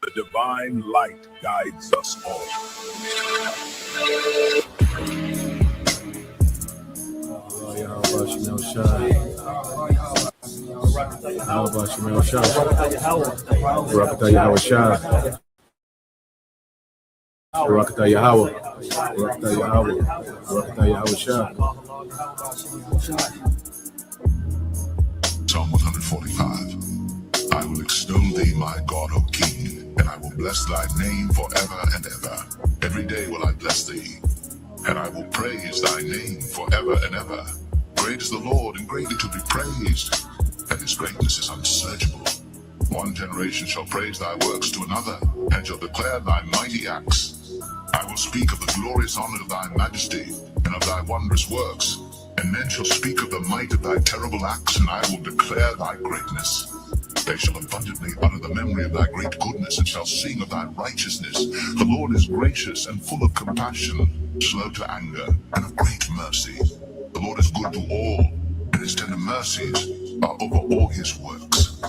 The divine light guides us all. How about you, Mel Shine? How about you, Mel Shine? Rakata Yahweh Shine. Rakata Yahweh. Rakata Yahweh. Rakata Yahweh Shine. Psalm 145. I will extol thee, my God, O King, and I will bless thy name forever and ever. Every day will I bless thee, and I will praise thy name forever and ever. Great is the Lord, and greatly to be praised, and his greatness is unsearchable. One generation shall praise thy works to another, and shall declare thy mighty acts. I will speak of the glorious honor of thy majesty, and of thy wondrous works. And men shall speak of the might of thy terrible acts, and I will declare thy greatness. They shall abundantly utter the memory of thy great goodness, and shall sing of thy righteousness. The Lord is gracious and full of compassion, slow to anger, and of great mercy. The Lord is good to all, and his tender mercies are over all his works.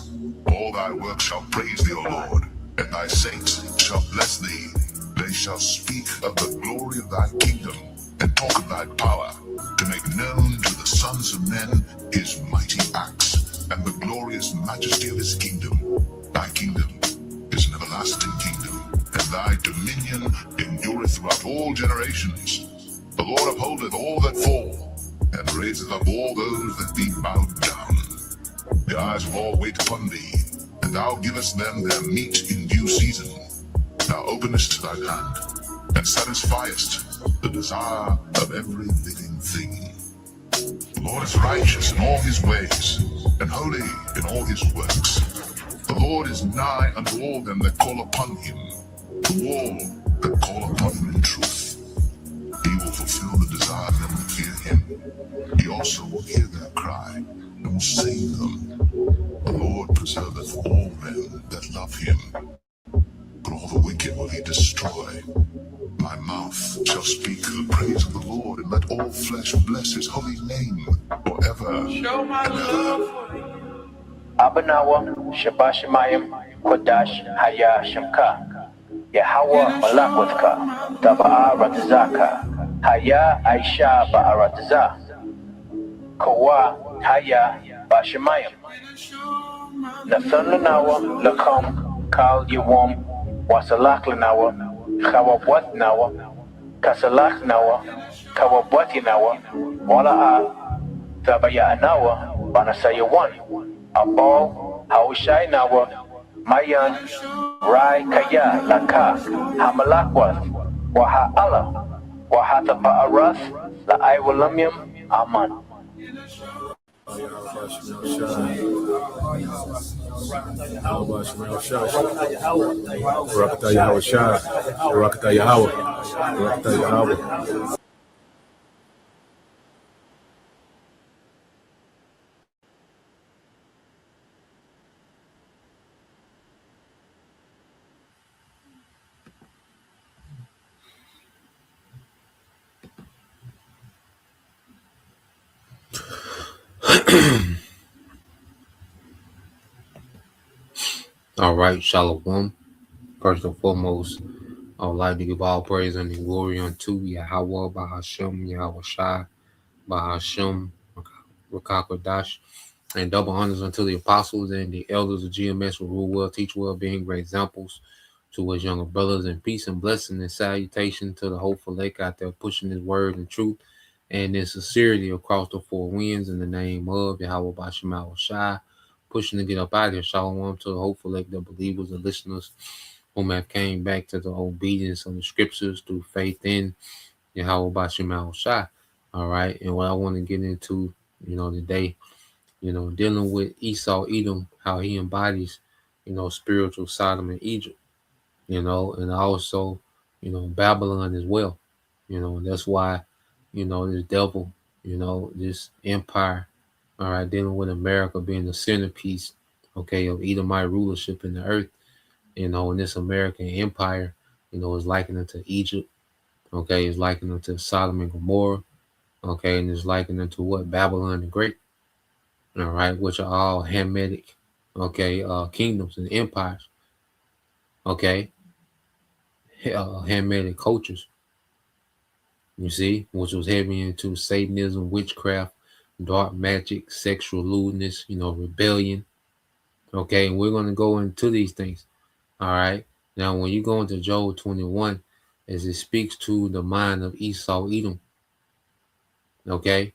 All thy works shall praise thee, O Lord, and thy saints shall bless thee. They shall speak of the glory of thy kingdom, and talk of thy power, to make known to the sons of men his mighty acts, and the glorious majesty of his kingdom. Thy kingdom is an everlasting kingdom, and thy dominion endureth throughout all generations. The Lord upholdeth all that fall, and raiseth up all those that be bowed down. The eyes of all wait upon thee, and thou givest them their meat in due season. Thou openest thine hand, and satisfiest the desire of every living thing. The Lord is righteous in all his ways, and holy in all his works. The Lord is nigh unto all them that call upon him, to all that call upon him in truth. He will fulfill the desire of them that fear him. He also will hear their cry, and will save them. The Lord preserveth all men that love him, but all the wicked will he destroy. My mouth shall speak the praise of the Lord, and let all flesh bless his holy name forever. Show my love for thee. Abanawa, Shabashamayim, Kodash, Haya, Shamka, Yahweh, Malakwithka, Taba'a Ratazaka, Haya, Aisha, Ba'arataza, Kawa, Haya, Bashamayim, Nathananawa, Lakom, Kal Yawam, Wasalakhlanawa, Khawabwat Nawa, Kasalak Nawa, Kawabwati Nawa, Wala'a, Tabaya Nawa, Banasayawan, Abal, Haushai Nawa, Mayan, Rai Kaya, Laka, Hamalakwath, Waha Allah, Wahata Ba'arath, La Iwalamium, Aman. How about you, Mel Shine? Rakata Yahweh Shine. Rakata Yahweh. Rakata Yahweh. All right, Shalom. First and foremost, I would like to give all praise and glory unto Yahweh, Bahashem, Yahweh Shai, Bahashem, Rakakwadash, and double honors unto the apostles and the elders of GMS who rule well, teach well, being great examples to us younger brothers, and peace and blessing and salutation to the hopeful lake out there pushing his word and truth and in sincerity across the four winds in the name of Yahweh Bashem Yahweh Shai, pushing to get up out of here. Shalom to the hopeful lake, the believers and listeners whom have came back to the obedience of the scriptures through faith in Yahweh Bashem Yahweh Shai. All right, and what I want to get into, today, dealing with Esau, Edom, how he embodies, spiritual Sodom and Egypt, and also, Babylon as well. That's why, this devil, this empire, all right, dealing with America being the centerpiece, okay, of Edomite rulership in the earth, and this American empire, is likened to Egypt, okay, is likened to Sodom and Gomorrah, okay, and is likened to what? Babylon the Great, all right, which are all Hamitic, okay, kingdoms and empires, Okay, handmade cultures. You see, which was heavy into Satanism, witchcraft, dark magic, sexual lewdness, rebellion. Okay, and we're going to go into these things. All right. Now, when you go into Job 21, as it speaks to the mind of Esau, Edom. Okay,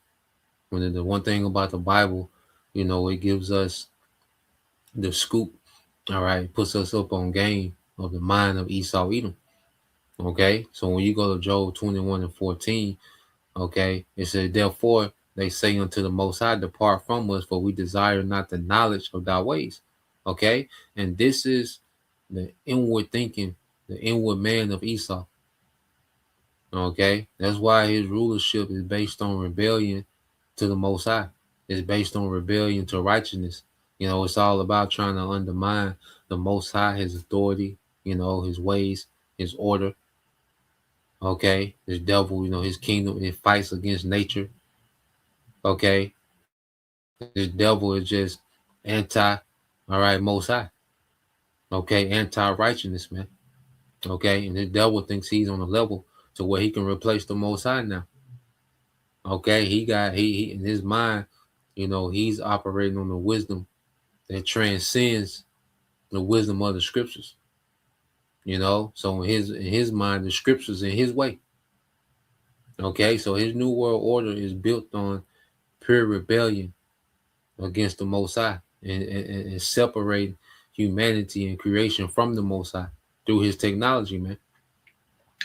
when the one thing about the Bible, it gives us the scoop. All right, puts us up on game of the mind of Esau, Edom. Okay, so when you go to Job 21 and 14, okay, it says, therefore they say unto the Most High, depart from us, for we desire not the knowledge of thy ways. Okay, and this is the inward thinking, the inward man of Esau. Okay, that's why his rulership is based on rebellion to the Most High. It's based on rebellion to righteousness. It's all about trying to undermine the Most High, his authority, his ways, his order. Okay, this devil, his kingdom, it fights against nature. Okay, this devil is just anti, all right, Most High. Okay, anti-righteousness, man. Okay, and the devil thinks he's on a level to where he can replace the Most High now. Okay, he in his mind, he's operating on the wisdom that transcends the wisdom of the scriptures. So in his mind, the scriptures in his way. Okay, so his new world order is built on pure rebellion against the Most High and separating humanity and creation from the Most High through his technology, man.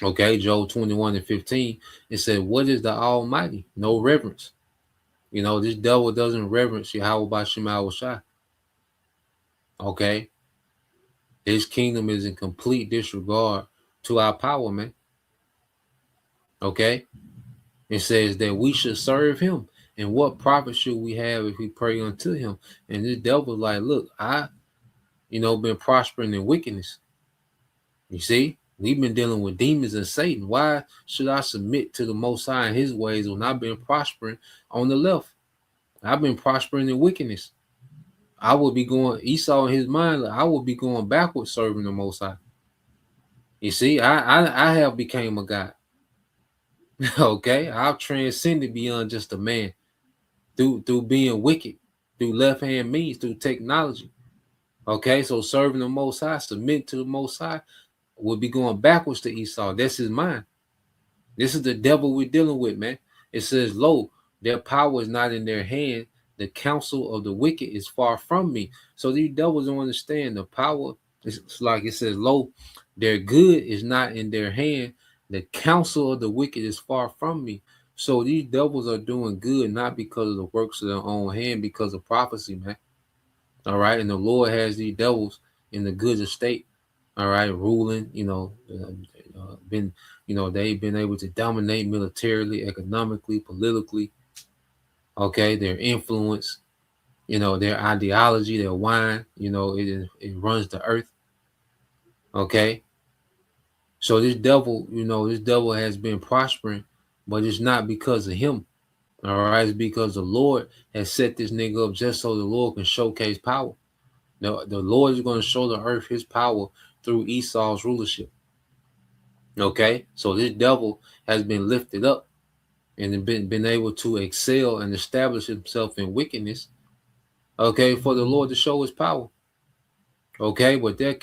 Okay, Job 21 and 15, it said, what is the Almighty? No reverence. This devil doesn't reverence Yahweh by Shema Shai. Okay, his kingdom is in complete disregard to our power, man. Okay, it says that we should serve him. And what profit should we have if we pray unto him? And this devil's like, look, I, been prospering in wickedness. You see, we've been dealing with demons and Satan. Why should I submit to the Most High and his ways when I've been prospering on the left? I've been prospering in wickedness. I would be going, Esau in his mind, I would be going backwards serving the Most High. You see, I have became a God. Okay, I've transcended beyond just a man through being wicked, through left hand means, through technology. Okay, so serving the Most High, submit to the Most High, would be going backwards to Esau. That's his mind. This is the devil we're dealing with, man. It says, lo, their power is not in their hand. The counsel of the wicked is far from me. So these devils don't understand the power. It's like it says, lo, their good is not in their hand. The counsel of the wicked is far from me. So these devils are doing good, not because of the works of their own hand, because of prophecy, man. All right. And the Lord has these devils in the good estate. All right. Ruling, been, they've been able to dominate militarily, economically, politically. Okay. Their influence, their ideology, their wine, it runs the earth. Okay. So this devil has been prospering, but it's not because of him. All right. It's because the Lord has set this nigga up just so the Lord can showcase power. Now, the Lord is going to show the earth his power through Esau's rulership. Okay. So this devil has been lifted up and been able to excel and establish himself in wickedness. Okay. For the Lord to show his power. Okay. But their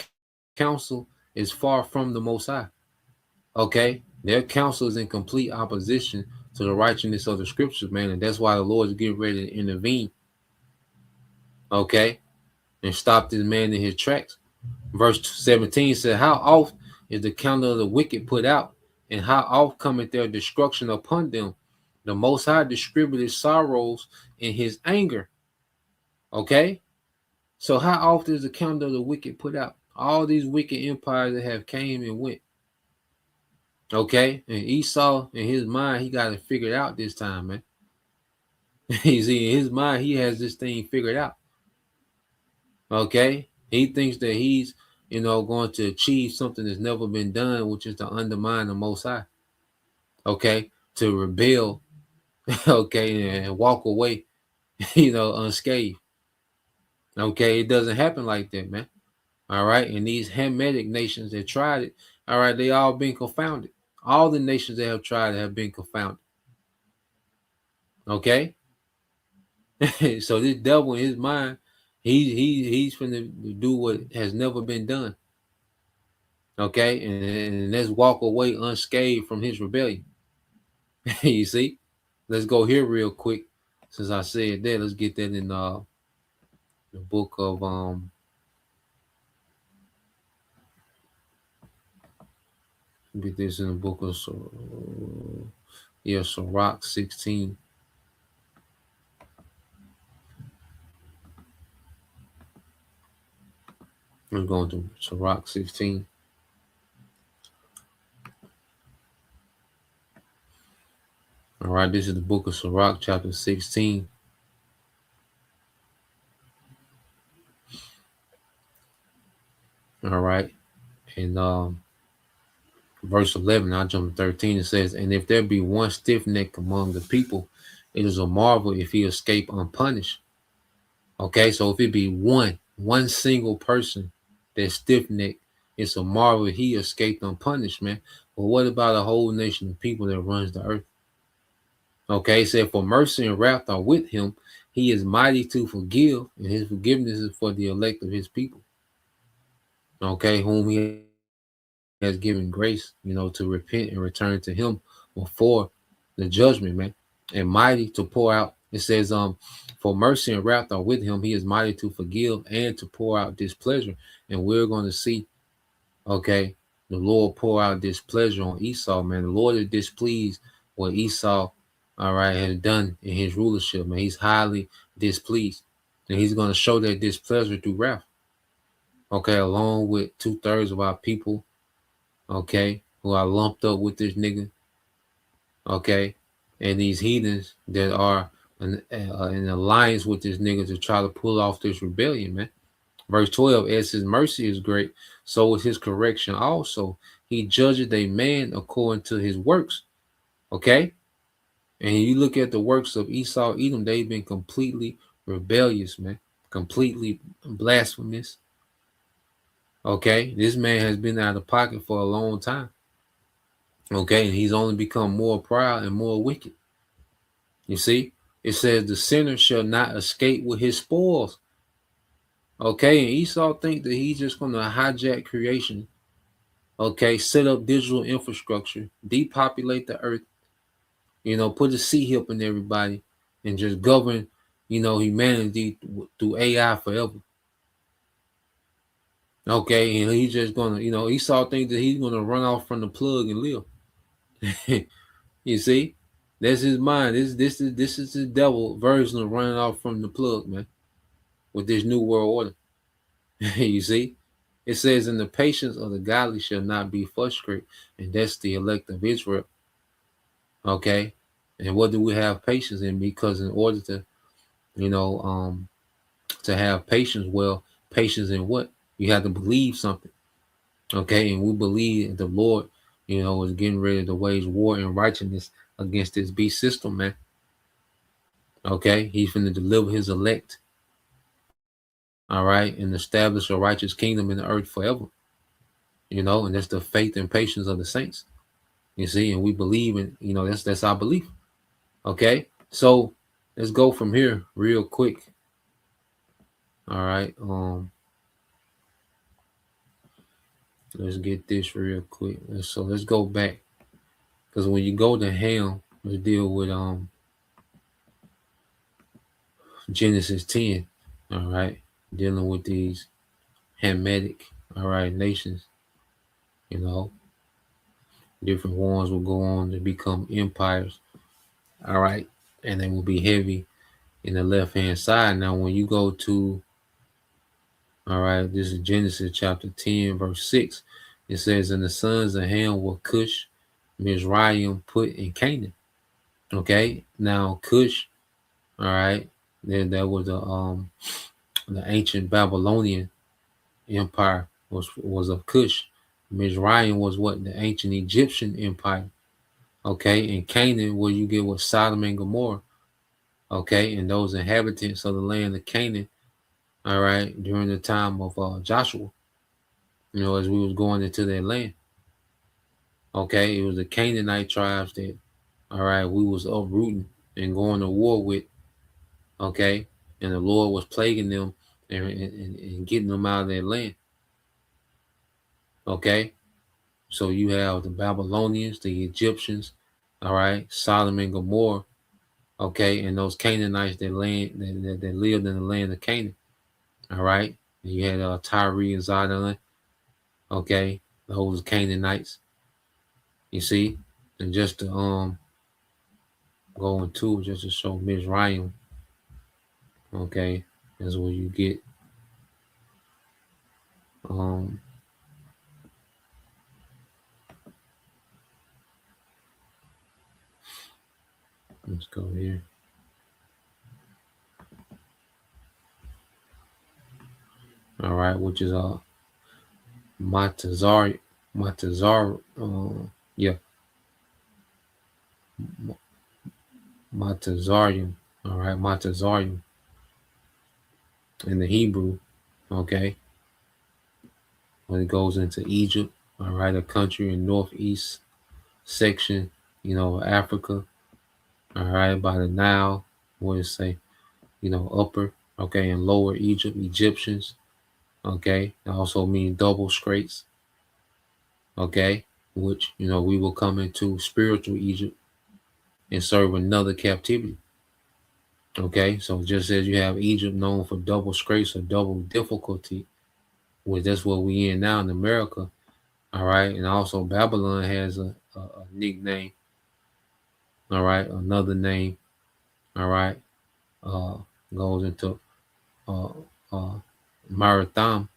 counsel is far from the Most High. Okay. Their counsel is in complete opposition to the righteousness of the scriptures, man. And that's why the Lord is getting ready to intervene. Okay. And stop this man in his tracks. Verse 17 said, how oft is the counter of the wicked put out, and how oft cometh their destruction upon them? The Most High distributed sorrows in his anger. Okay. So how often is the counter of the wicked put out? All these wicked empires that have came and went. Okay. And Esau, in his mind, he got it figured out this time, man. You see, in his mind, he has this thing figured out. Okay. He thinks that he's, going to achieve something that's never been done, which is to undermine the Most High. Okay. To rebel. Okay. And walk away, unscathed. Okay. It doesn't happen like that, man. All right. And these Hamitic nations that tried it, all right, they all been confounded. All the nations that have tried it have been confounded. Okay. So this devil in his mind, he's finna do what has never been done. Okay, and let's walk away unscathed from his rebellion. You see, let's go here real quick. Since I said that, let's get that in the book of get this in the book of Sirach 16. We're going to Sirach 16. All right, this is the book of Sirach, chapter 16. All right, and verse 11, I jump to 13. It says, "And if there be one stiff neck among the people, it is a marvel if he escape unpunished." Okay, so if it be one single person that's stiff necked, it's a marvel he escaped unpunished, man. But what about a whole nation of people that runs the earth? Okay, it said, "For mercy and wrath are with him. He is mighty to forgive, and his forgiveness is for the elect of his people." Okay, whom he has given grace, to repent and return to him before the judgment, man. And mighty to pour out. It says, for mercy and wrath are with him. He is mighty to forgive and to pour out displeasure. And we're going to see, okay, the Lord pour out displeasure on Esau, man. The Lord is displeased what Esau, all right, has done in his rulership, man. He's highly displeased. And he's going to show that displeasure through wrath. Okay, along with 2/3 of our people, okay, who are lumped up with this nigga, okay, and these heathens that are in alliance with this nigga to try to pull off this rebellion, man. Verse 12, as his mercy is great, so is his correction also. He judgeth a man according to his works, okay? And you look at the works of Esau, Edom, they've been completely rebellious, man, completely blasphemous. Okay, this man has been out of pocket for a long time. Okay, and he's only become more proud and more wicked. You see, it says the sinner shall not escape with his spoils. Okay, and Esau think that he's just going to hijack creation. Okay, set up digital infrastructure, depopulate the earth, put a sea hip in everybody, and just govern, humanity through AI forever. Okay, and he's just gonna, Esau thinks that he's gonna run off from the plug and live. You see, that's his mind. This is the devil version of running off from the plug, man. With this new world order, you see, it says, "And the patience of the godly shall not be frustrated," and that's the elect of Israel. Okay, and what do we have patience in? Because in order to, to have patience, well, patience in what? You have to believe something. Okay, and we believe the Lord, is getting ready to wage war and righteousness against this beast system, man. Okay, he's going to deliver his elect, all right, and establish a righteous kingdom in the earth forever. And that's the faith and patience of the saints. You see, and we believe in, that's our belief. Okay, so let's go from here real quick. All right, let's get this real quick. So let's go back, because when you go to Ham, let's deal with Genesis 10. All right, dealing with these Hamitic, all right, nations. Different ones will go on to become empires. All right, and they will be heavy in the left hand side. Now, when you go to, all right, this is Genesis chapter 10, verse 6. It says, "And the sons of Ham were Cush, Mizraim, Put, and Canaan." Okay, now Cush, all right, then that was the ancient Babylonian empire was of Cush. Mizraim was what? The ancient Egyptian empire. Okay, and Canaan, where you get what? Sodom and Gomorrah. Okay, and those inhabitants of the land of Canaan, all right, during the time of Joshua. as we was going into their land. Okay, it was the Canaanite tribes that, all right, we was uprooting and going to war with. Okay, and the Lord was plaguing them and getting them out of their land. Okay, so you have the Babylonians, the Egyptians, all right, Sodom and Gomorrah. Okay, and those Canaanites that lived in the land of Canaan. All right, and you had Tyre and Zidon. Okay, those Canaanites. You see, and just to go into just to show Mizraim. Okay, is where you get um let's go here. All right, which is Matazar Matazar yeah, Matazarium. All right, Matazarium in the Hebrew. Okay, when it goes into Egypt. All right, a country in northeast section, Africa. All right, by the Nile. What does it say? Upper. Okay, and lower Egypt, Egyptians. Okay, it also means double straits. Okay, which we will come into spiritual Egypt and serve another captivity. Okay, so just as you have Egypt known for double straits or double difficulty, which that's what we in now in America. All right, and also Babylon has a nickname. All right, another name. All right, uh, goes into uh, uh, Marathon.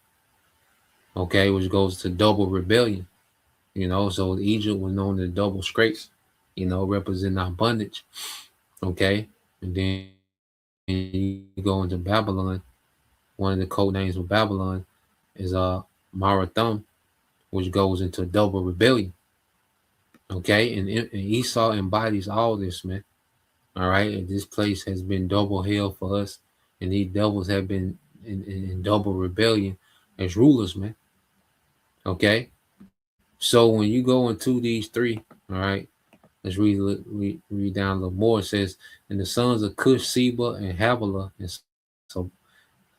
Okay, which goes to double rebellion. So Egypt was known as double straits. Representing our bondage. Okay, and then you go into Babylon. One of the code names for Babylon is Marathon, which goes into double rebellion. Okay, and Esau embodies all this, man. All right, and this place has been double hell for us, and these devils have been in double rebellion as rulers, man. Okay, so when you go into these three, all right, let's read down a little more. It says, and the sons of Cush, Seba, and Havilah, and so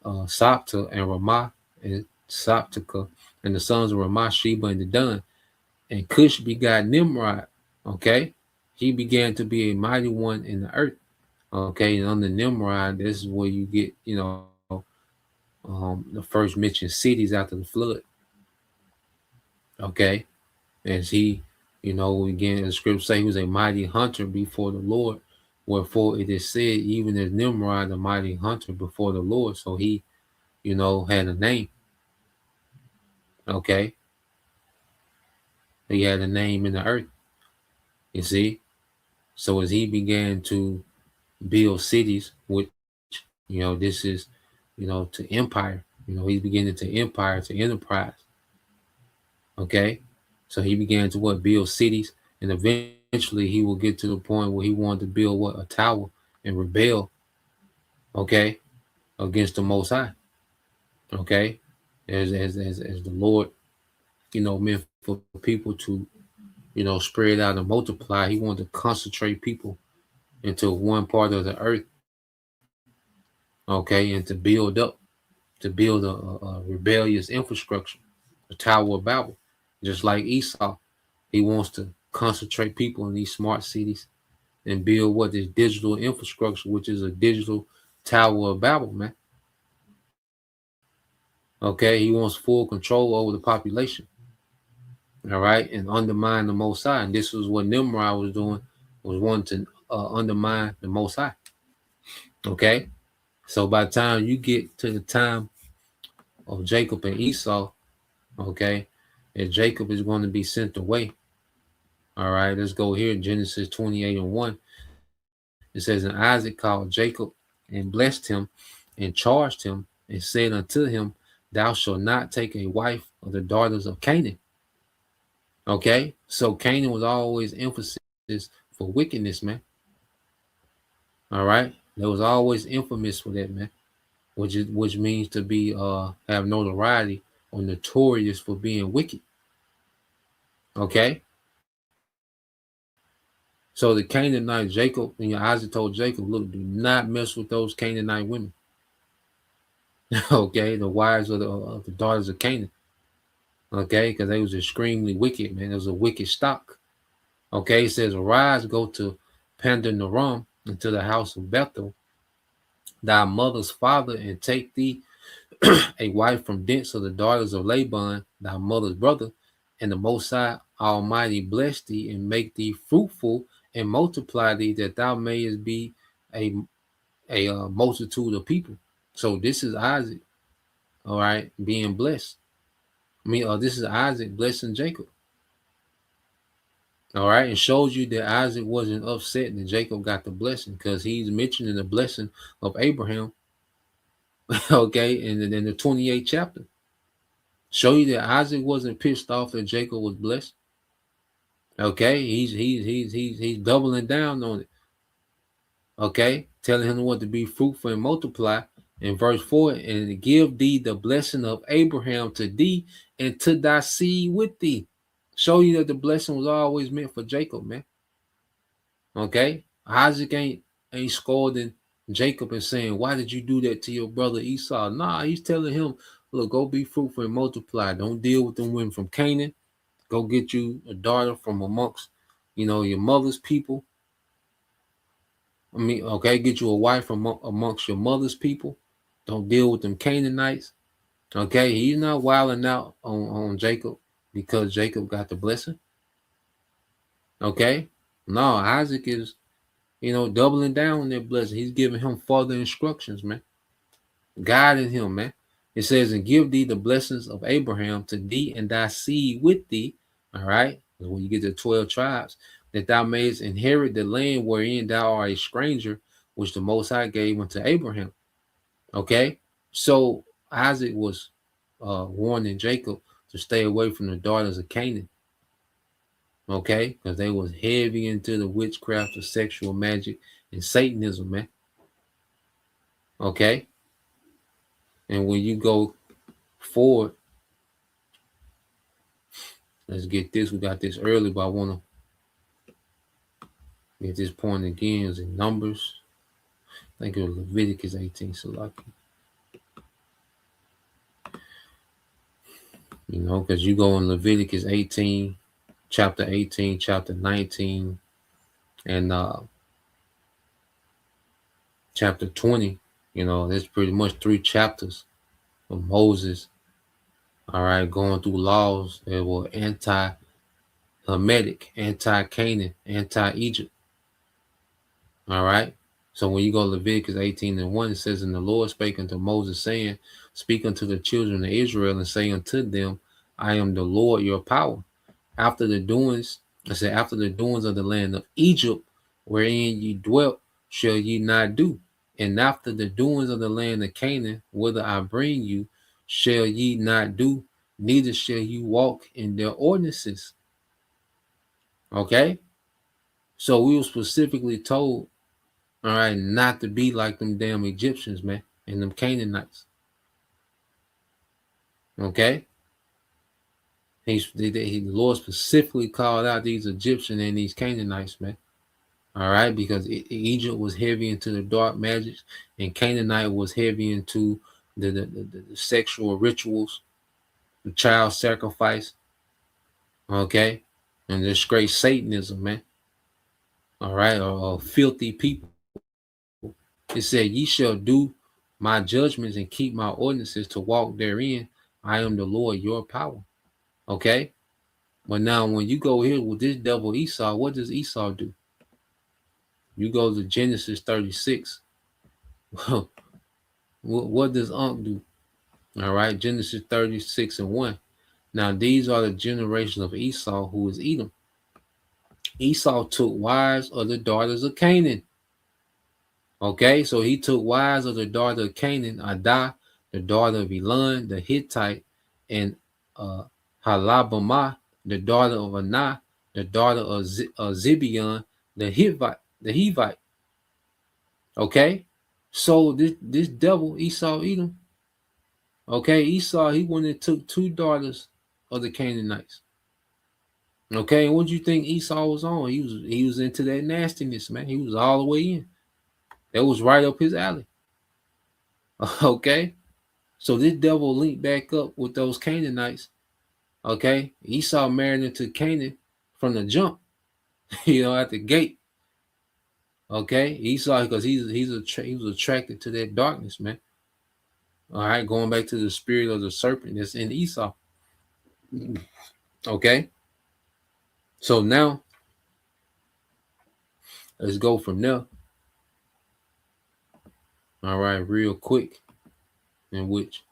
Sapta and Ramah and Saptica, and the sons of Ramah, Sheba, and Dedan. And Cush begot Nimrod. Okay, he began to be a mighty one in the earth. Okay, and under Nimrod, this is where you get, the first mentioned cities after the flood. Okay, as he, again, the scripture say he was a mighty hunter before the Lord. Wherefore it is said, even as Nimrod, a mighty hunter before the Lord. So he, had a name. Okay, he had a name in the earth. You see, so as he began to build cities, which this is, to empire. He's beginning to empire, to enterprise. Okay, so he began to build cities, and eventually he will get to the point where he wanted to build a tower and rebel. Okay, against the Most High. Okay, as the Lord, meant for people to, spread out and multiply. He wanted to concentrate people into one part of the earth. Okay, and to build a rebellious infrastructure, the Tower of Babel, just like Esau. He wants to concentrate people in these smart cities and build this digital infrastructure, which is a digital Tower of Babel, man. Okay, he wants full control over the population. All right, and undermine the Most High. And this was what Nimrod was doing, was wanting to undermine the Most High. Okay, so by the time you get to the time of Jacob and Esau, okay, and Jacob is going to be sent away. All right, let's go here. Genesis 28:1. It says, and Isaac called Jacob and blessed him and charged him and said unto him, thou shalt not take a wife of the daughters of Canaan. Okay, so Canaan was always emphasis for wickedness, man. All right, there was always infamous for that, man, which means to be have notoriety or notorious for being wicked. Okay? So the Canaanite Jacob, and Isaac told Jacob, look, do not mess with those Canaanite women. Okay, the wives of the daughters of Canaan. Okay, because they was extremely wicked, man. It was a wicked stock. Okay, it says, arise, go to Pandanaram, into the house of Bethel, thy mother's father, and take thee a wife from thence of the daughters of Laban, thy mother's brother, and the Most High Almighty bless thee and make thee fruitful and multiply thee, that thou mayest be a multitude of people. So this is Isaac, all right, being blessed. This is Isaac blessing Jacob. All right, and shows you that Isaac wasn't upset that Jacob got the blessing, because he's mentioning the blessing of Abraham. Okay, in the 28th chapter. Show you that Isaac wasn't pissed off that Jacob was blessed. Okay, he's doubling down on it. Okay, telling him what to be fruitful and multiply. In verse 4, and give thee the blessing of Abraham to thee and to thy seed with thee. Show you that the blessing was always meant for Jacob, man. Okay, Isaac ain't scolding Jacob and saying, why did you do that to your brother Esau? Nah, he's telling him, look, go be fruitful and multiply. Don't deal with them women from Canaan. Go get you a daughter from amongst, your mother's people. Okay, get you a wife from amongst your mother's people. Don't deal with them Canaanites. Okay, he's not wilding out on Jacob because Jacob got the blessing. Okay, no, Isaac is, doubling down on that blessing. He's giving him further instructions, man. Guiding him, man. It says, and give thee the blessings of Abraham to thee and thy seed with thee. All right, when you get to 12 tribes, that thou mayest inherit the land wherein thou art a stranger, which the Most High gave unto Abraham. Okay, so Isaac was warning Jacob to stay away from the daughters of Canaan. Okay, because they was heavy into the witchcraft of sexual magic and Satanism, man. Okay, and when you go forward, let's get this. We got this early, but I want to get this point again. Is in Numbers. I think it was Leviticus 18. So lucky. Because you go in Leviticus 18, chapter 18, chapter 19, and chapter 20. There's pretty much 3 chapters of Moses. All right, going through laws that were anti-Hamitic, anti-Canaan, anti-Egypt. All right. So when you go to Leviticus 18:1, it says, and the Lord spake unto Moses, saying, speak unto the children of Israel and say unto them, I am the Lord your power. After the doings of the land of Egypt, wherein ye dwelt, shall ye not do. And after the doings of the land of Canaan, whither I bring you, shall ye not do, neither shall you walk in their ordinances. Okay? So we were specifically told, all right, not to be like them damn Egyptians, man, and them Canaanites. Okay? The Lord specifically called out these Egyptians and these Canaanites, man. All right, because Egypt was heavy into the dark magics, and Canaanite was heavy into the sexual rituals, the child sacrifice. Okay, and this great Satanism, man. All right, or filthy people. It said, ye shall do my judgments and keep my ordinances to walk therein. I am the Lord, your power. Okay, but now when you go here with this devil Esau, what does Esau do? You go to Genesis 36. What does Unc do? All right, Genesis 36:1. Now these are the generations of Esau, who is Edom. Esau took wives of the daughters of Canaan. Okay, so he took wives of the daughter of Canaan, Adah, the daughter of Elon, the Hittite, and Halabamah, the daughter of Anah, the daughter of Zibeon, the Hivite. Okay, so this devil Esau Edom, Okay, Esau, he went and took two daughters of the Canaanites. Okay, and what do you think Esau was on? He was into that nastiness, man. He was all the way in. That was right up his alley. Okay, so this devil linked back up with those Canaanites. Okay, Esau married into Canaan from the jump, at the gate. Okay, Esau, because he was attracted to that darkness, man. All right, going back to the spirit of the serpent that's in Esau. Okay, so now let's go from there. All right, real quick. In which,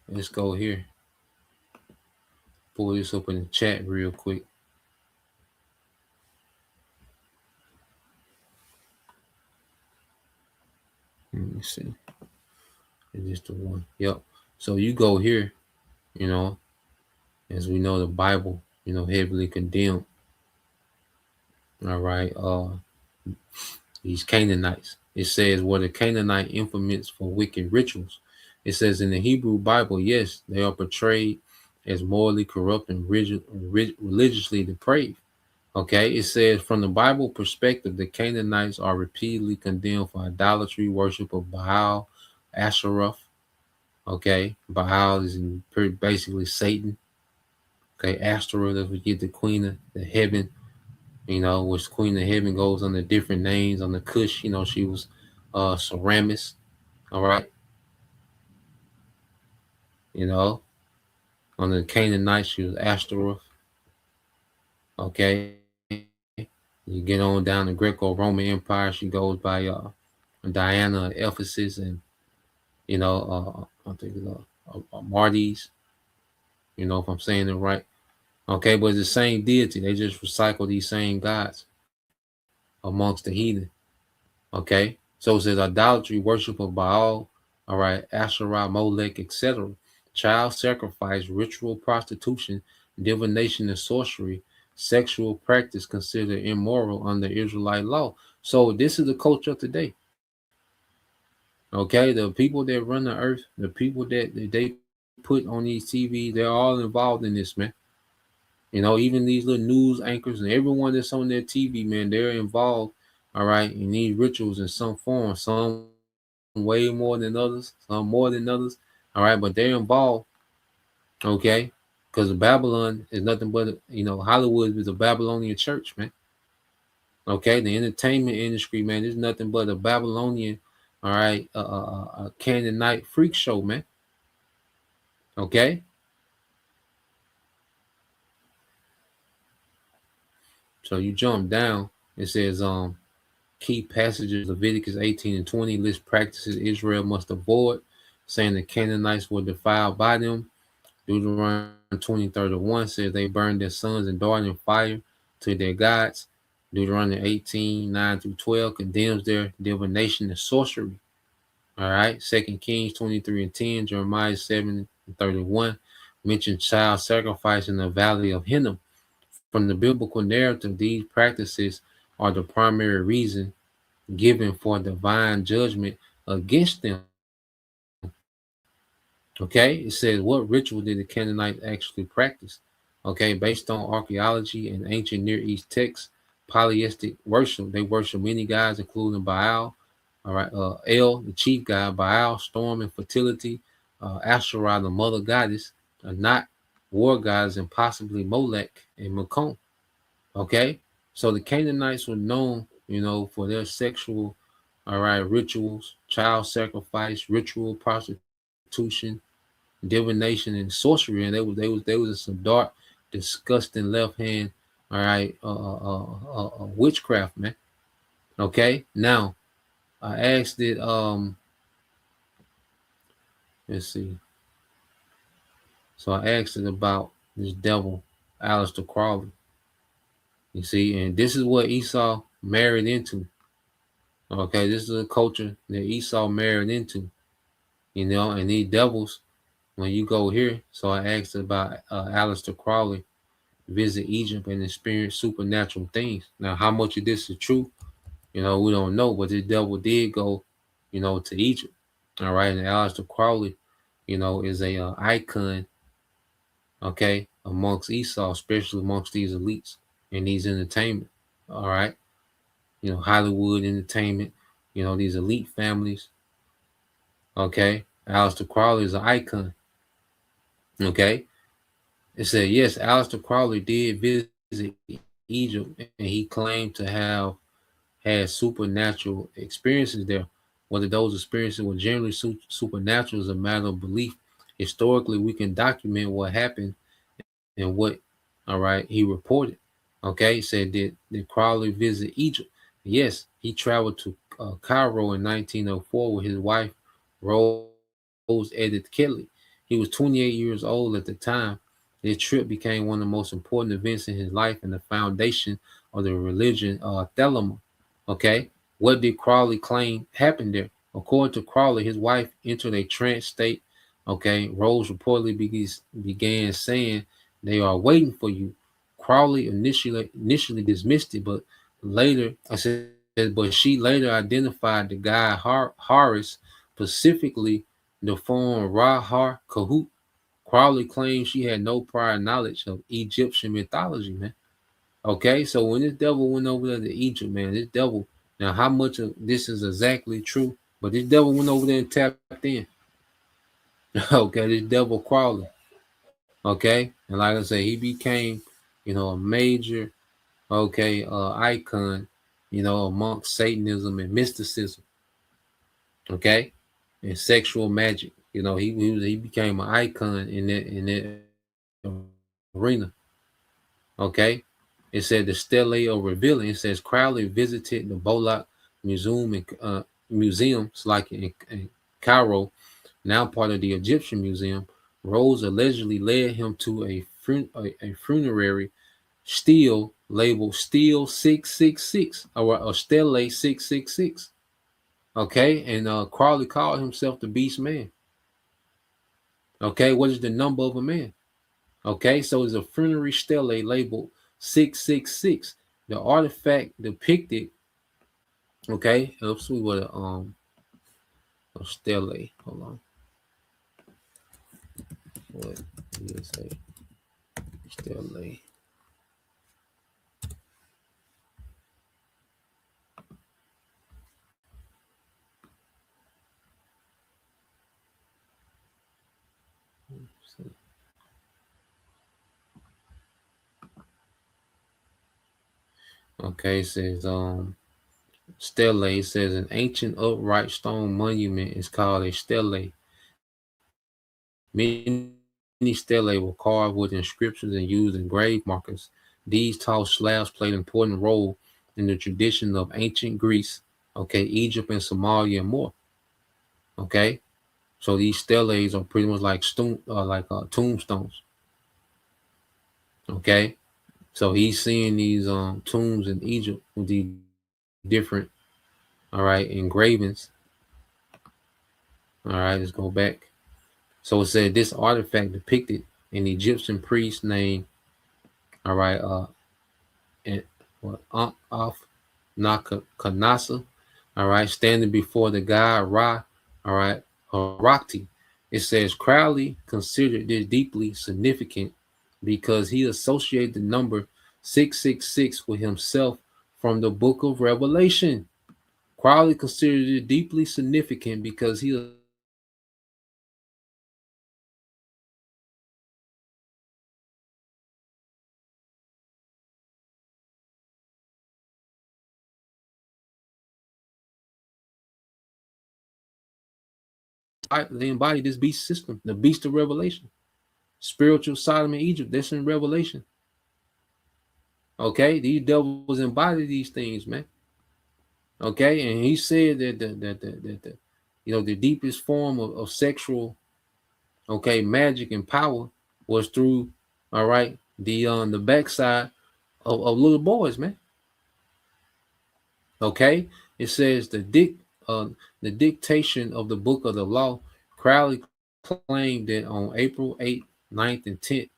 let's go here. Pull this up in the chat real quick. Let me see. Is this the one? Yep. So you go here, as we know, the Bible, heavily condemned. All right. These Canaanites. It says, were the Canaanite infamous for wicked rituals? It says in the Hebrew Bible, yes, they are portrayed as morally corrupt and religiously depraved. Okay, it says from the Bible perspective, the Canaanites are repeatedly condemned for idolatry, worship of Baal, Asheroth. Okay, Baal is basically Satan. Okay, Ashtoreth, as we get the queen of the heaven, which queen of heaven goes under different names. On the Cush, she was Ceramis. All right, on the Canaanites, she was Ashtoreth. Okay, you get on down the Greco-Roman Empire, she goes by Diana of Ephesus, and I think Martes. If I'm saying it right. Okay, but it's the same deity. They just recycle these same gods amongst the heathen. Okay, so it says idolatry, worship of Baal, all right, Asherah, Molech, etc. Child sacrifice, ritual prostitution, divination and sorcery, sexual practice considered immoral under Israelite law. So this is the culture of today. Okay, the people that run the earth, the people that they put on these TV, they're all involved in this, man. Even these little news anchors and everyone that's on their TV, man, they're involved, all right, in these rituals in some form. Some way more than others, some more than others, all right, but they're involved, okay, because Babylon is nothing but, Hollywood is a Babylonian church, man. Okay, the entertainment industry, man, is nothing but a Babylonian, all right, a Canaanite freak show, man. Okay. So you jump down, it says key passages, Leviticus 18 and 20 list practices Israel must avoid, saying the Canaanites were defiled by them. Deuteronomy 20:31 says they burned their sons and daughters in fire to their gods. Deuteronomy 18:9-12 condemns their divination and sorcery. All right. 2 Kings 23 and 10, Jeremiah 7:31 mention child sacrifice in the valley of Hinnom. From the biblical narrative, these practices are the primary reason given for divine judgment against them. Okay, it says, what ritual did the Canaanites actually practice? Okay, based on archaeology and ancient Near East texts, polytheistic worship. They worship many gods, including Baal, all right, El, the chief god, Baal, storm and fertility, Asherah, the mother goddess, not war gods, and possibly Molech and Macon. Okay, so the Canaanites were known, for their sexual, all right, rituals, child sacrifice, ritual prostitution, divination, and sorcery, and they was some dark, disgusting left hand, all right, witchcraft, man. Okay, now I asked it. Let's see. So I asked it about this devil, Aleister Crowley. You see, and this is what Esau married into. Okay, this is a culture that Esau married into, and these devils, when you go here, so I asked about Aleister Crowley, visit Egypt and experience supernatural things. Now, how much of this is true, we don't know, but this devil did go, to Egypt. All right, and Aleister Crowley, is a icon, okay, amongst Esau, especially amongst these elites and these entertainment. All right, Hollywood entertainment, these elite families. Okay, Aleister Crowley is an icon. Okay, it said yes, Aleister Crowley did visit Egypt, and he claimed to have had supernatural experiences there. Whether those experiences were generally supernatural is a matter of belief. Historically, we can document what happened and what, all right, he reported. Okay, he said did Crowley visit Egypt? Yes, he traveled to Cairo in 1904 with his wife Rose Edith Kelly. He was 28 years old at the time. This trip became one of the most important events in his life and the foundation of the religion Thelema. Okay, what did Crowley claim happened there? According to Crowley, his wife entered a trance state. Okay, Rose reportedly began saying, "They are waiting for you." Crowley initially dismissed it, but later I said, but she later identified the guy Horus, specifically the form Ra Har Kahut. Crowley claimed she had no prior knowledge of Egyptian mythology, man. Okay, so when this devil went over there to Egypt, man, this devil, now how much of this is exactly true, but this devil went over there and tapped in. Okay, this devil Crowley. Okay, and like I said, he became, a major, okay, icon, amongst Satanism and mysticism. Okay, and sexual magic. He became an icon in that arena. Okay, it said the stele of revealing. It says Crowley visited the Bolak Museum museums like in Cairo, now part of the Egyptian Museum. Rose allegedly led him to a funerary stele labeled Stele 666 or Stele 666. Okay, and Crowley called himself the Beast Man. Okay, what is the number of a man? Okay, so it's a funerary stele labeled 666. The artifact depicted, okay, let's see what a stele. Hold on. What is a stele? Okay, it says stele. It says an ancient upright stone monument is called a stele. Many stelae were carved with inscriptions and used in grave markers. These tall slabs played an important role in the tradition of ancient Greece, okay, Egypt and Somalia and more. Okay, so these steles are pretty much like tombstones. Okay, so he's seeing these tombs in Egypt with these different, all right, engravings. All right, let's go back. So it said this artifact depicted an Egyptian priest named, all right, and what off Kanasa, all right, standing before the god Ra, all right, Harakti. It says Crowley considered this deeply significant because he associated the number 666 with himself from the book of Revelation. Crowley considered it deeply significant because he associated the number 666 with himself from the book of Revelation. They embody this beast system, the beast of Revelation. Spiritual Sodom and Egypt, that's in Revelation. Okay, these devils embody these things, man. Okay, and he said that the deepest form of sexual, okay, magic and power was through, all right, the backside of little boys, man. Okay, it says the dictation of the book of the law. Crowley claimed that on April 8th, 9th, and 10th,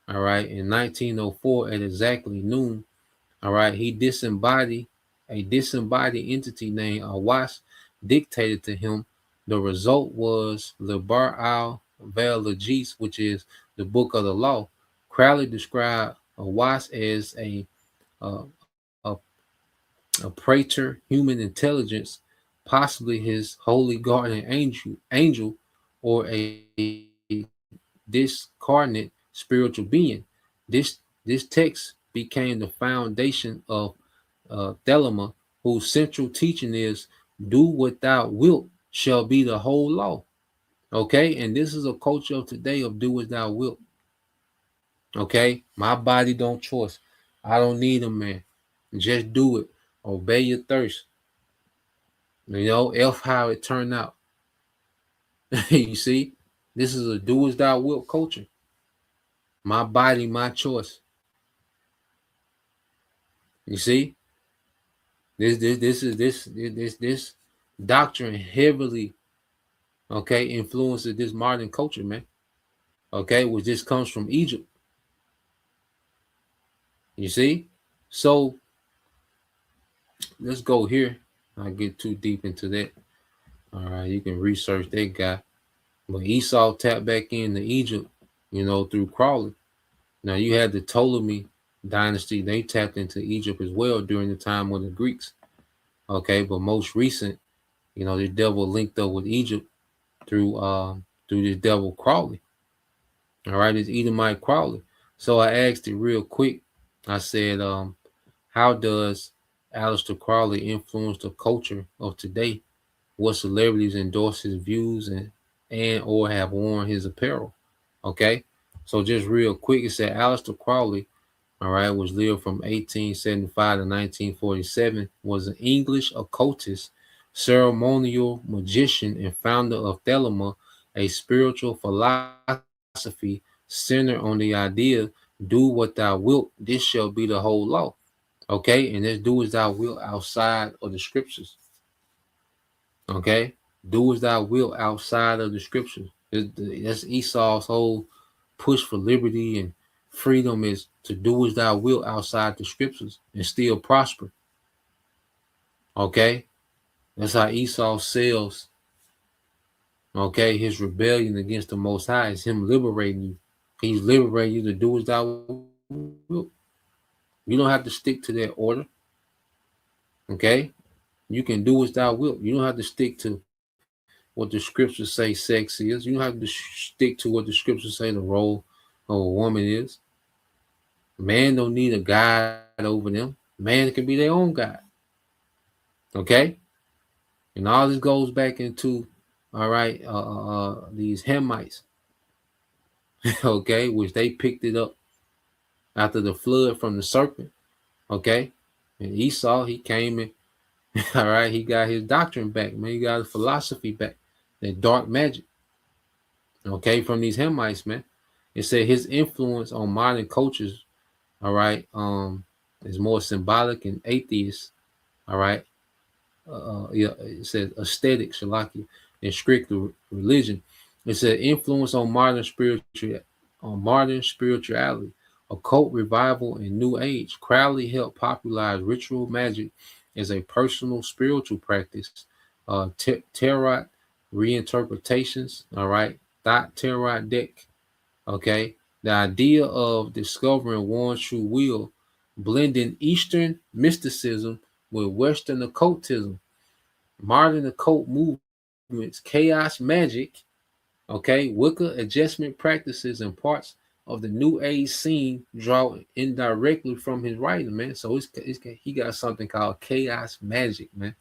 all right, in 1904 at exactly noon, all right, he disembodied entity named Awas dictated to him. The result was the Bar al Valagese, which is the book of the law, Crowley described a wasp as a, a, a praetor human intelligence, possibly his holy guardian angel, or a discarnate spiritual being. This text became the foundation of Thelema, whose central teaching is "Do what thou wilt shall be the whole law." Okay, and this is a culture of today of "Do as thou wilt." Okay, my body don't choice. I don't need a man. Just do it. Obey your thirst. You know, F how it turned out. You see, this is a "Do as thou wilt" culture. My body, my choice. You see, this doctrine heavily, okay, influences this modern culture, man. Okay, which this comes from Egypt. You see, so let's go here. I get too deep into that. All right, you can research that guy. But Esau tapped back into Egypt, you know, through Crawley. Now you had the Ptolemy dynasty; they tapped into Egypt as well during the time of the Greeks. Okay, but most recent, you know, the devil linked up with Egypt through this devil Crawley. All right, it's Edomite Crawley. So I asked it real quick. I said, how does Aleister Crowley influence the culture of today? What celebrities endorse his views and or have worn his apparel? Okay, so just real quick, it said Aleister Crowley, all right, was lived from 1875 to 1947, was an English occultist, ceremonial magician, and founder of Thelema, a spiritual philosophy centered on the idea, do what thou wilt, this shall be the whole law. Okay, and let's do as thou wilt outside of the scriptures. Okay, do as thou wilt outside of the scriptures. That's Esau's whole push for liberty and freedom, is to do as thou wilt outside the scriptures and still prosper. Okay, that's how Esau sells. Okay, his rebellion against the Most High is him liberating you. He's liberating you to do as thou wilt. You don't have to stick to that order. Okay, you can do as thou wilt. You don't have to stick to what the scriptures say sex is. You don't have to stick to what the scriptures say the role of a woman is. Man don't need a guide over them. Man can be their own God. Okay? And all this goes back into, all right, these Hamites, okay, which they picked it up after the flood from the serpent. Okay? And Esau, he came and, all right, he got his doctrine back, man. He got his philosophy back. That dark magic. Okay, from these Hamites, man. It said his influence on modern cultures, all right, is more symbolic and atheist, all right. Yeah, it says aesthetic, shalaki, and strict religion. It said influence on modern spirituality, occult revival, and New Age. Crowley helped popularize ritual magic as a personal spiritual practice. Tarot reinterpretations, all right, thought tarot deck. Okay, the idea of discovering one's true will, blending Eastern mysticism with Western occultism, modern occult movements, chaos magic, okay, Wicca adjustment practices, and parts of the New Age scene draw indirectly from his writing, man. So he got something called chaos magic, man.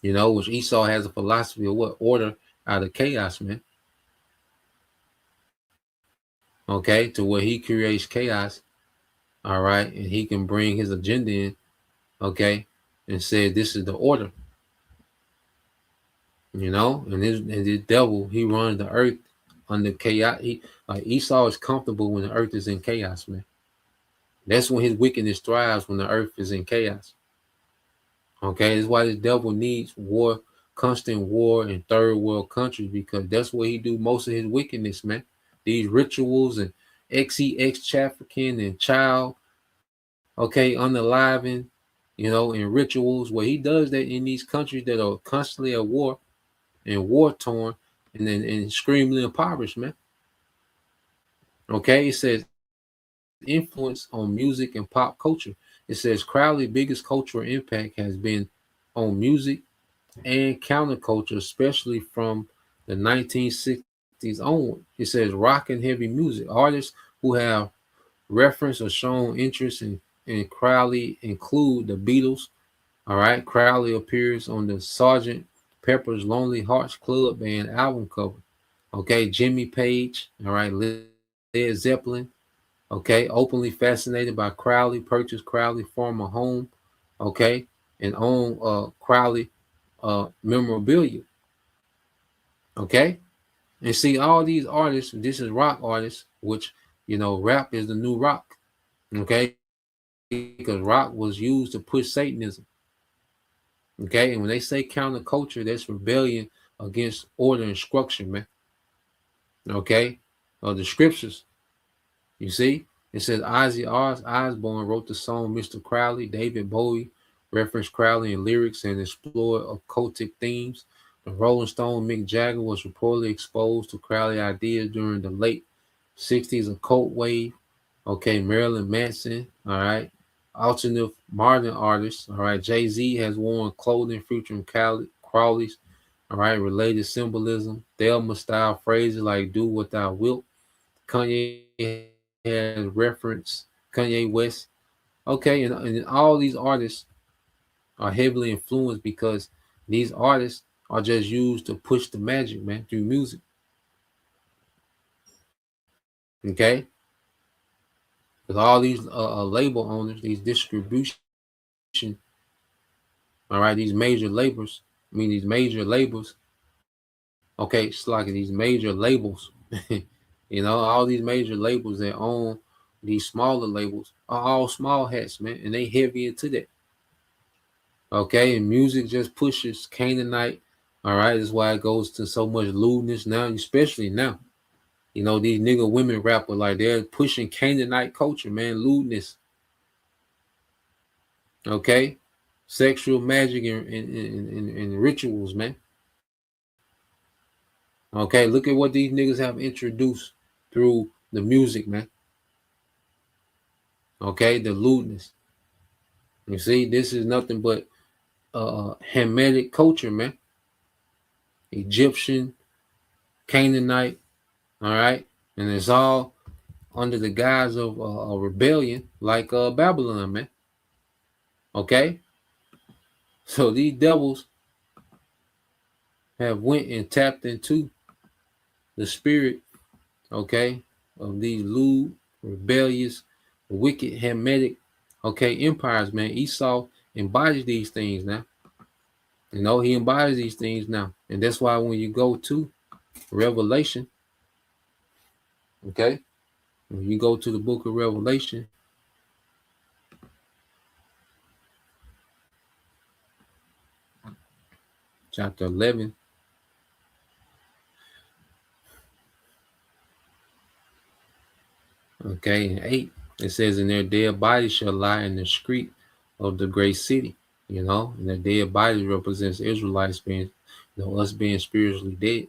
You know, which Esau has a philosophy of what order out of chaos, man. Okay, to where he creates chaos, all right, and he can bring his agenda in, okay, and say this is the order, you know, and this devil, he runs the earth under chaos. Like Esau is comfortable when the earth is in chaos, man. That's when his wickedness thrives, when the earth is in chaos. Okay, that's why the devil needs war, constant war in third world countries, because that's where he do most of his wickedness, man. These rituals and XEX trafficking and child, okay, unaliving, you know, in rituals where he does that in these countries that are constantly at war and war torn. and then extremely impoverished, man. Okay, it says influence on music and pop culture. It says Crowley's biggest cultural impact has been on music and counterculture, especially from the 1960s onward. It says rock and heavy music. Artists who have referenced or shown interest in Crowley include the Beatles. All right, Crowley appears on the Sgt. Pepper's Lonely Hearts Club Band album cover. Okay, Jimmy Page. All right, Led Zeppelin. Okay, openly fascinated by Crowley, purchased Crowley former home. Okay, and own Crowley memorabilia. Okay, and see all these artists. This is rock artists, which rap is the new rock. Okay, because rock was used to push Satanism. Okay, and when they say counterculture, that's rebellion against order and structure, man. Okay, the scriptures. You see, it says Ozzy Osbourne wrote the song "Mr. Crowley." David Bowie referenced Crowley in lyrics and explored occultic themes. The Rolling Stone Mick Jagger was reportedly exposed to Crowley ideas during the late '60s occult wave. Okay, Marilyn Manson. All right, alternative modern artists. All right, Jay-Z has worn clothing featuring Crowley's. All right, related symbolism. Thelma style phrases like "Do what thou wilt." Kanye has reference Kanye West. Okay, and all these artists are heavily influenced because these artists are just used to push the magic, man, through music. Okay, because all these label owners, these distribution, all right, these major labels, these major labels. Okay, it's like these major labels. All these major labels that own these smaller labels are all small hats, man, and they heavy into that. Okay, and music just pushes Canaanite. All right, that's why it goes to so much lewdness now, especially now. These nigga women rapper like they're pushing Canaanite culture, man, lewdness. Okay, sexual magic and rituals, man. Okay, look at what these niggas have introduced through the music, man. Okay, the lewdness. You see, this is nothing but Hamitic culture, man. Egyptian, Canaanite, all right, and it's all under the guise of a rebellion, like Babylon, man. Okay, so these devils have went and tapped into the spirit, okay, of these lewd, rebellious, wicked, Hamitic, okay, empires, man. Esau embodies these things now. He embodies these things now, and that's why when you go to Revelation, okay, when you go to the book of Revelation, chapter 11, okay, and 8, it says, "And their dead bodies shall lie in the street of the great city." And the dead body represents Israelites being, us being spiritually dead.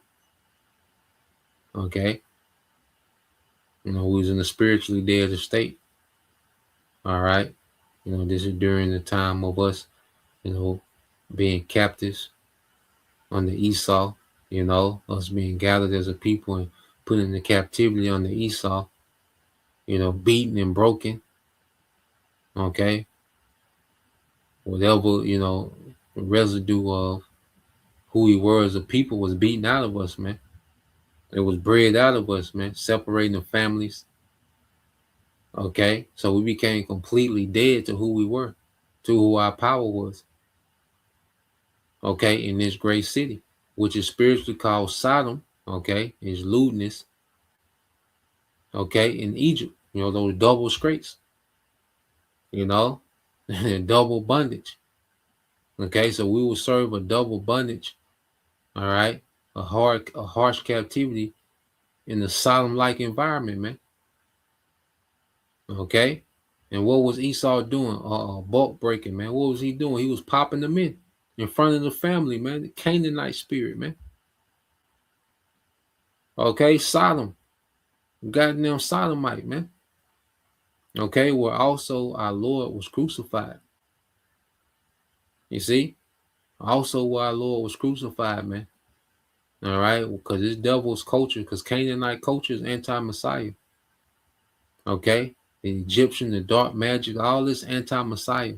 Okay, who's in the spiritually dead state. All right, this is during the time of us, being captives on the Esau. Us being gathered as a people and put into captivity on the Esau. Beaten and broken. Okay, whatever residue of who we were as a people was beaten out of us, man. It was bred out of us, man, separating the families. Okay, so we became completely dead to who we were, to who our power was. Okay, in this great city, which is spiritually called Sodom. Okay, is lewdness. Okay, in Egypt, those double scrapes. Double bondage. Okay, so we will serve a double bondage. All right, a harsh captivity in the Sodom-like environment, man. Okay, and what was Esau doing? Bulk breaking, man. What was he doing? He was popping them in front of the family, man. The Canaanite spirit, man. Okay, Sodom, goddamn Sodomite, man. Okay, where also our Lord was crucified. You see, also where our Lord was crucified, man. All right, because this devil's culture, because Canaanite culture is anti-Messiah. Okay, the Egyptian, the dark magic, all this anti-Messiah.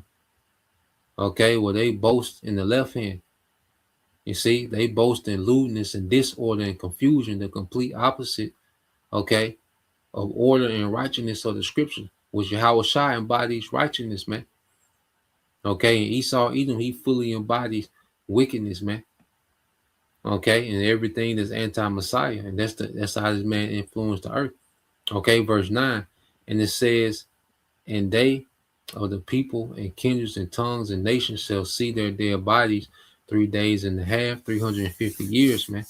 Okay, where they boast in the left hand. You see, they boast in lewdness and disorder and confusion, the complete opposite, okay, of order and righteousness of the scripture, which Yahweh Shai embodies righteousness, man. Okay, and Esau, Edom, he fully embodies wickedness, man. Okay, and everything that's anti-Messiah, and that's how this man influenced the earth. Okay, verse 9, and it says, and they of the people and kindreds and tongues and nations shall see their dead bodies 3 days and a half, 350 years, man.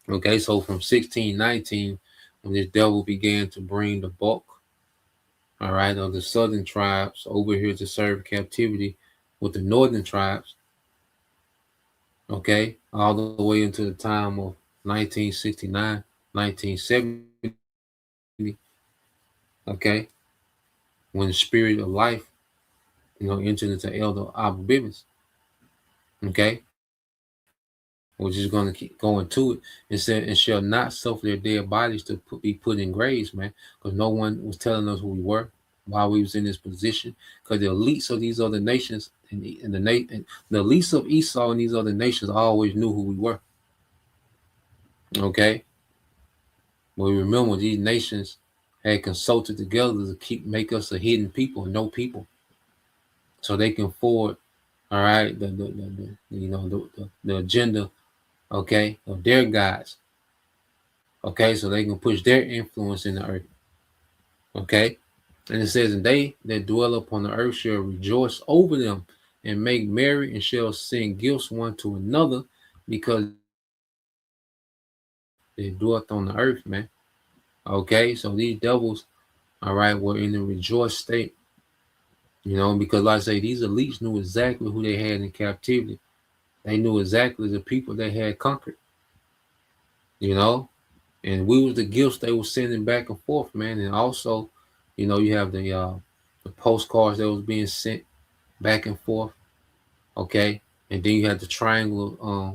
Okay, so from 1619, when this devil began to bring the bulk, all right, of the southern tribes over here to serve captivity with the northern tribes, okay, all the way into the time of 1969, 1970, okay, when the spirit of life, entered into Elder Abba Bivens, okay, which is going to keep going to it, and said, and shall not suffer their dead bodies to be put in graves, man, because no one was telling us who we were while we was in this position, because the elites of these other nations and the elites of Esau and these other nations always knew who we were, okay, but remember these nations had consulted together to make us a hidden people, no people, so they can forward, all right, the agenda, okay, of their gods. Okay, so they can push their influence in the earth. Okay, and it says, and they that dwell upon the earth shall rejoice over them and make merry and shall sing gifts one to another because they dwelt on the earth, man. Okay, so these devils, all right, were in a rejoiced state, because like I say, these elites knew exactly who they had in captivity. They knew exactly the people they had conquered, you know, and we was the gifts they were sending back and forth, man. And also, you have the postcards that was being sent back and forth, okay. And then you had the triangle,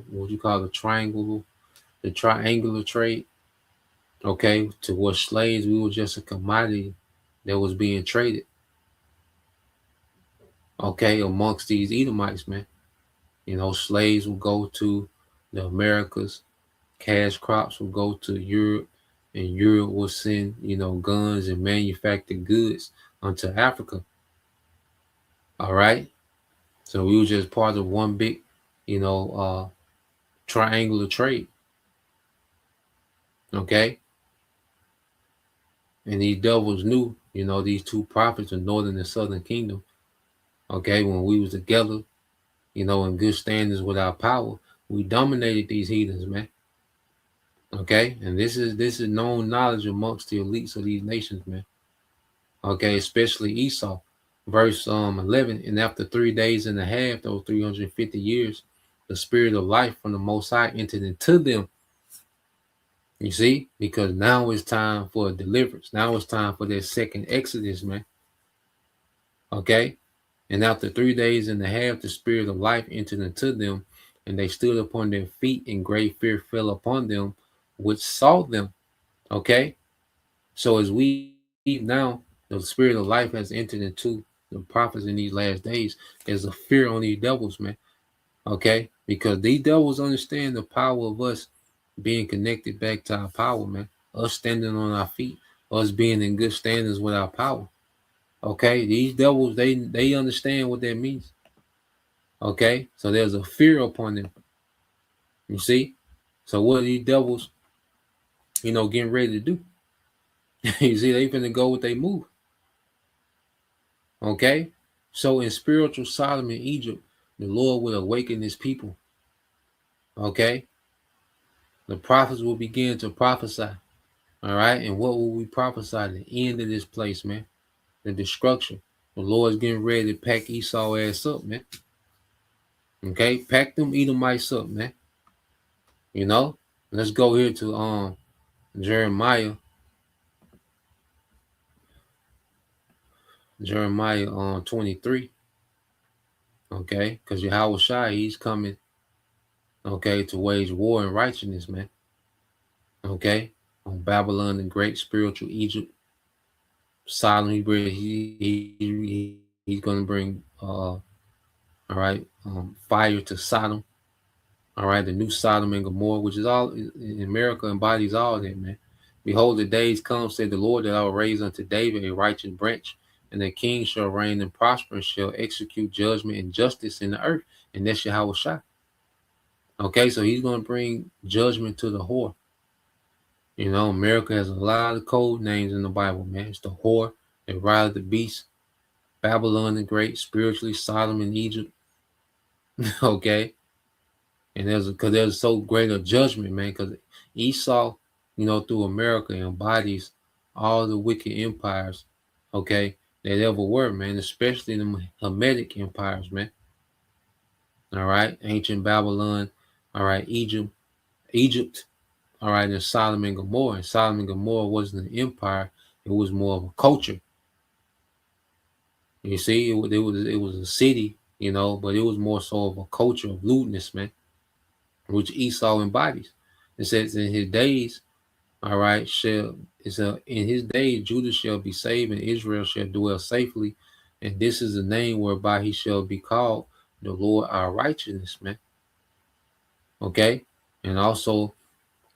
what you call the triangular trade, okay, to where slaves, we were just a commodity that was being traded, okay, amongst these Edomites, man. Slaves would go to the Americas, cash crops would go to Europe, and Europe will send, guns and manufactured goods onto Africa. All right. So we were just part of one big, you know, uh, triangular trade. Okay. And these devils knew, these two prophets, the northern and southern kingdom. Okay. When we was together, in good standings with our power, we dominated these heathens, man. Okay. And this is known knowledge amongst the elites of these nations, man. Okay, especially Esau. Verse 11, and after 3 days and a half, those 350 years, the spirit of life from the Most High entered into them. You see, because now it's time for deliverance. Now it's time for their second exodus, man. Okay, and after 3 days and a half, the spirit of life entered into them, and they stood upon their feet, and great fear fell upon them, which saw them. Okay, so as we now, the spirit of life has entered into the prophets in these last days. There's a fear on these devils, man. Okay, because these devils understand the power of us being connected back to our power, man. Us standing on our feet, us being in good standings with our power. Okay, these devils, they understand what that means. Okay, so there's a fear upon them. You see, so what are these devils, getting ready to do? You see, they finna go with they move. Okay, so in spiritual Sodom in Egypt, the Lord will awaken his people. Okay, the prophets will begin to prophesy. All right, and what will we prophesy? The end of this place, man. The destruction. The Lord's getting ready to pack Esau ass up, man. Okay, pack them Edomites up, man. You know, Let's go here to Jeremiah. Jeremiah 23. Okay, because Yahweh Shai, he's coming, okay, to wage war and righteousness, man. Okay, on Babylon the great, spiritual Egypt, Sodom. He's going to bring all right, fire to Sodom. All right, the new Sodom and Gomorrah, which is all in America, embodies all that, man. Behold, the days come, said the Lord, that I will raise unto David a righteous branch, and the king shall reign and prosper, and shall execute judgment and justice in the earth. And that's Yahweh Shai. Okay, so he's going to bring judgment to the whore. You know, America has a lot of code names in the Bible, man. It's the whore, the ride of the beast, Babylon the Great, spiritually Sodom and Egypt. Okay, and there's so great a judgment, man. Because Esau, you know, through America embodies all the wicked empires, okay, that ever were, man. Especially the Hamitic empires, man. All right, ancient Babylon, all right, Egypt. All right, and Sodom and Gomorrah. And Sodom and Gomorrah wasn't an empire; it was more of a culture. You see, it was a city, you know, but it was more so of a culture of lewdness, man, which Esau embodies. It says, "In his days, all right, in his days Judah shall be saved, and Israel shall dwell safely, and this is the name whereby he shall be called, the Lord our righteousness," man. Okay, and also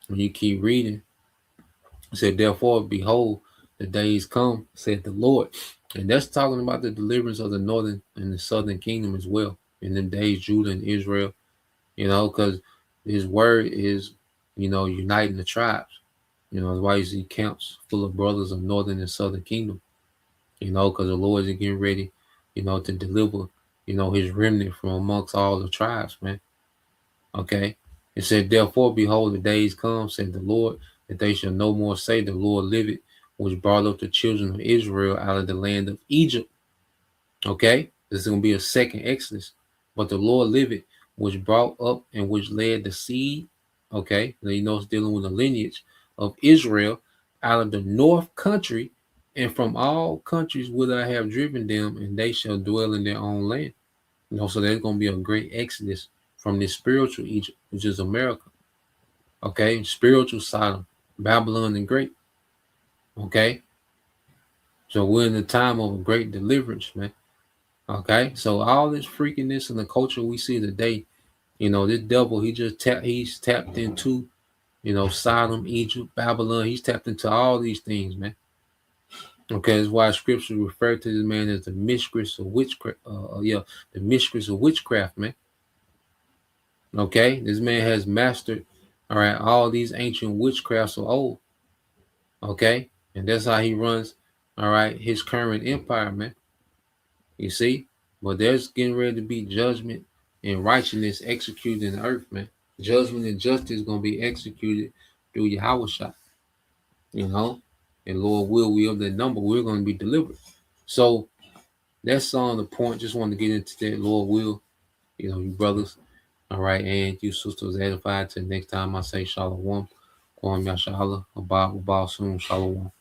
when you keep reading. It said, therefore, behold, the days come, said the Lord. And that's talking about the deliverance of the northern and the southern kingdom as well. In them days, Judah and Israel, you know, because his word is, you know, uniting the tribes. You know, that's why you see camps full of brothers of northern and southern kingdom, you know, because the Lord is getting ready, you know, to deliver, you know, his remnant from amongst all the tribes, man. Okay. It said, therefore, behold, the days come, said the Lord, that they shall no more say, the Lord liveth, which brought up the children of Israel out of the land of Egypt. Okay. This is going to be a second Exodus. But the Lord liveth, which brought up and which led the seed. Okay. Now you know it's dealing with the lineage of Israel out of the north country and from all countries whither I have driven them, and they shall dwell in their own land. You know, so there's going to be a great exodus from this spiritual Egypt, which is America. Okay, spiritual Sodom, Babylon the Great. Okay, so we're in the time of a great deliverance, man. Okay, so all this freakiness in the culture we see today, you know, this devil, he's tapped into, you know, Sodom, Egypt, Babylon. He's tapped into all these things, man. Okay, that's why scripture referred to this man as the mistress of witchcraft. The mistress of witchcraft, man. Okay, this man has mastered, all right, all these ancient witchcrafts of old. Okay, and that's how he runs, all right, his current empire, man. You see, but there's getting ready to be judgment and righteousness executed in the earth, man. Judgment and justice gonna be executed through Yahweh Shai, you know, and Lord will we of that number, we're gonna be delivered. So that's on the point. Just wanted to get into that. Lord will, you know, you brothers. All right, and you sisters edified. Till next time, I say shalom. Kwam Yashala, Abba, soon, shalom.